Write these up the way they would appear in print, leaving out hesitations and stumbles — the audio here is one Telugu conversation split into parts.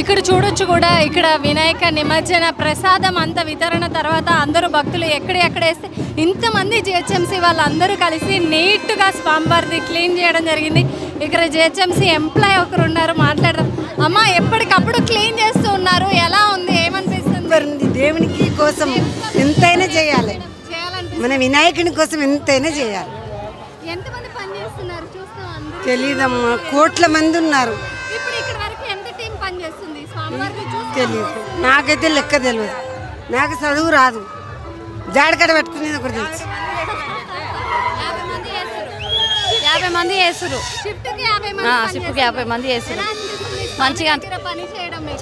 ఇక్కడ చూడొచ్చు కూడా ఇక్కడ వినాయక నిమజ్జన ప్రసాదం అంత వితరణ తర్వాత అందరూ భక్తులు ఎక్కడేస్తే ఇంతమంది జిహెచ్ఎంసీ వాళ్ళందరూ కలిసి నీట్గా స్వామివారిని క్లీన్ చేయడం జరిగింది. ఇక్కడ జిహెచ్ఎంసీ ఎంప్లాయ్ ఒకరు ఉన్నారు, మాట్లాడదాం. అమ్మ, ఎప్పటికప్పుడు క్లీన్ చేస్తూ ఉన్నారు, ఎలా ఉంది, ఏమనిపిస్తుంది? దేవునికి కోసం ఎంతైనా చేయాలి, మన వినాయకుని కోసం ఎంతైనా చేయాలి. ఎంతమంది పని చేస్తున్నారు చూస్తాం? తెలీదమ్మా, కోట్ల మంది ఉన్నారు. ఇప్పుడు ఇక్కడ వరకు ఎంత టీం పని చేస్తుంది స్వామివారిని? తెలియదు, నాకైతే లెక్క తెలియదు, నాకు చదువు రాదు, జాడకడ పెట్టుకునేది ఒకటి తెలుసు. 50 మంది చేస్తారు, షిఫ్ట్కి 50 మంది చేస్తారు. మంచిగా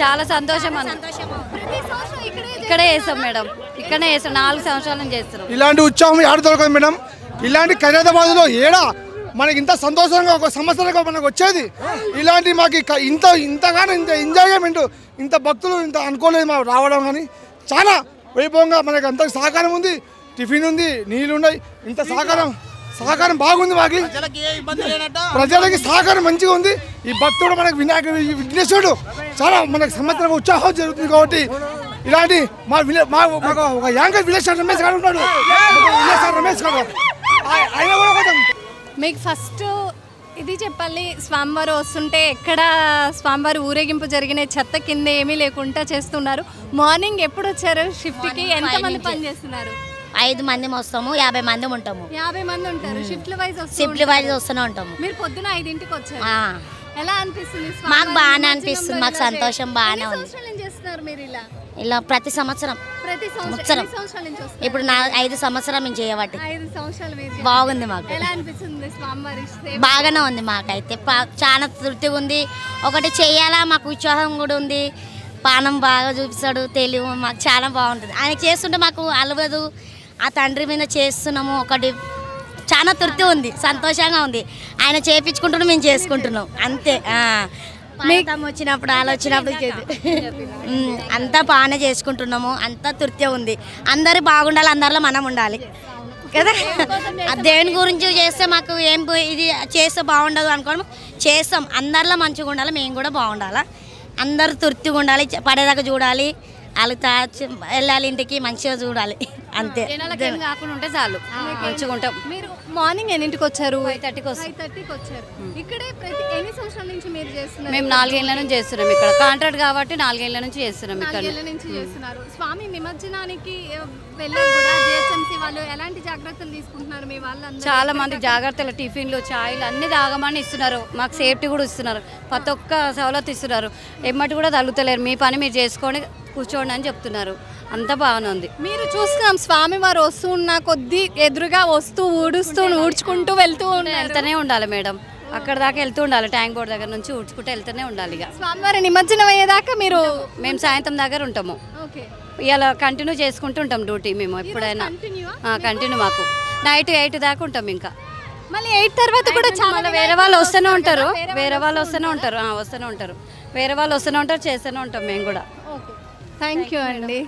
చాలా సంతోషం. ఇక్కడే చేస్తాం మేడం, ఇక్కడే చేస్తాం, 4 సంవత్సరాల నుంచి చేస్తాం. ఇలాంటి ఉత్సాహం ఏడ దొరకదు మేడం. ఇలాంటి ఖైరతాబాద్లో ఏడా మనకి ఇంత సంతోషంగా ఒక సంవత్సరంగా మనకు వచ్చేది. ఇలాంటి మాకు ఇంతగానో ఇంత ఎంజాయ్మెంట్, ఇంత భక్తులు ఇంత అనుకోలేదు మాకు రావడం. కానీ చాలా వైభవంగా మనకి అంత సహకారం ఉంది, టిఫిన్ ఉంది, నీళ్ళు ఉన్నాయి, ఇంత సహకారం బాగుంది. మాకు ప్రజలకి సహకారం మంచిగా ఉంది. ఈ భక్తుడు మనకి విఘ్నేశ్వరుడు చాలా మనకి సంవత్సరం ఉత్సాహం జరుగుతుంది. కాబట్టి ఇలాంటి మాకు ఒక యాంకర్ విలేజ్ రమేష్ గారు ఉన్నాడు, రమేష్ గారు ఆయన కూడా మీకు ఫస్ట్ ఇది చెప్పాలి. స్వామివారు వస్తుంటే ఎక్కడ స్వామివారి ఊరేగింపు జరిగిన చెత్త కింద ఏమీ లేకుండా చేస్తున్నారు. మార్నింగ్ ఎప్పుడు వచ్చారు షిఫ్ట్కి? ఎంతమంది పని చేస్తున్నారు? 5 మంది వస్తాము, 50 మంది ఉంటాము. 50 మంది ఉంటారు. షిఫ్ట్ వైజ్ వస్తూనే ఉంటాము. మీరు పొద్దున 5ంటికి వచ్చారు, ఎలా అనిపిస్తుంది? మాకు బాగానే అనిపిస్తుంది, మాకు సంతోషం బాగానే ఉంది. ఇలా ప్రతి సంవత్సరం ఇప్పుడు 5 సంవత్సరాలు మేము చేయబట్టి బాగుంది. మాకు బాగానే ఉంది, మాకైతే చాలా తృప్తిగా ఉంది. ఒకటి చెయ్యాలా మాకు ఉత్సాహం కూడా ఉంది. పానం బాగా చూపిస్తాడు, తెలివి మాకు చాలా బాగుంటుంది. ఆయన చేస్తుంటే మాకు అలవదు, ఆ తండ్రి మీద చేస్తున్నాము. ఒకటి చాలా తృప్తి ఉంది, సంతోషంగా ఉంది. ఆయన చేయించుకుంటున్నాం, మేము చేసుకుంటున్నాం అంతే. వచ్చినప్పుడు ఆలోచనప్పుడు అంతా బాగానే చేసుకుంటున్నాము, అంతా తృప్తి ఉంది. అందరు బాగుండాలి, అందరిలో మనం ఉండాలి కదా. దేవుని గురించి చేస్తే మాకు ఏం ఇది చేస్తే బాగుండదు అనుకోవడం చేస్తాం. అందరిలో మంచిగా ఉండాలి, మేము కూడా బాగుండాలి, అందరు తృప్తిగా ఉండాలి, పడేదాకా చూడాలి, వాళ్ళు వెళ్ళాలి ఇంటికి మంచిగా చూడాలి అంతే. కాకుండా ఉంటే చాలు, మంచిగా ఉంటాం. మీరు మార్నింగ్ ఎన్నింటికి వచ్చారు? 5:30కి వచ్చారు. ఇక్కడే ఎన్ని సంవత్సరాల నుంచి మీరు చేస్తున్నారు? మేము 4 ఏళ్ల నుంచి చేస్తున్నాం ఇక్కడ, కాంట్రాక్ట్ కాబట్టి 4 ఏళ్ల నుంచి చేస్తున్నాం. ఇక్కడ 4 ఏళ్ల నుంచి చేస్తున్నారు. స్వామి నిమజ్జనానికి వెళ్ళారు కూడా జిహెచ్ఎంసీ వాళ్ళు ఎలాంటి జాగ్రత్తలు తీసుకుంటున్నారు మీ వాళ్ళందరూ? చాలా మంది జాగ్రత్తలు, టిఫిన్లు, ఛాయ్లు అన్ని తాగమని ఇస్తున్నారు. మాకు సేఫ్టీ కూడా ఇస్తున్నారు, ప్రతి ఒక్క సవలత్ ఇస్తున్నారు. ఎమ్మటి కూడా తగ్గుతలేరు, మీ పని మీరు చేసుకొని కూర్చోండి అని చెప్తున్నారు. అంత బాగానే ఉంది. మీరు చూస్తున్నాం స్వామివారు వస్తున్న కొద్దీ ఎదురుగా ఊడ్చుకుంటూ వెళ్తూనే ఉండాలి మేడం. అక్కడ దాకా వెళ్తూ ఉండాలి, ట్యాంక్ బోర్డ్ దగ్గర నుంచి ఊడ్చుకుంటూ వెళ్తూనే ఉండాలి. ఇక స్వామివారి నిమజ్జనం అయ్యేదాకా మేము సాయంత్రం దగ్గర ఉంటాము. ఇలా కంటిన్యూ చేసుకుంటూ ఉంటాం డ్యూటీ. మేము ఎప్పుడైనా కంటిన్యూ, మాకు నైట్ 8 దాకా ఉంటాం. ఇంకా మళ్ళీ 8 తర్వాత కూడా చాలా వేరే వాళ్ళు వస్తూనే ఉంటారు, వేరే వాళ్ళు వస్తూనే ఉంటారు, వేరే వాళ్ళు వస్తూనే ఉంటారు, చేస్తూనే ఉంటాం మేము కూడా. థ్యాంక్ యూ అండి.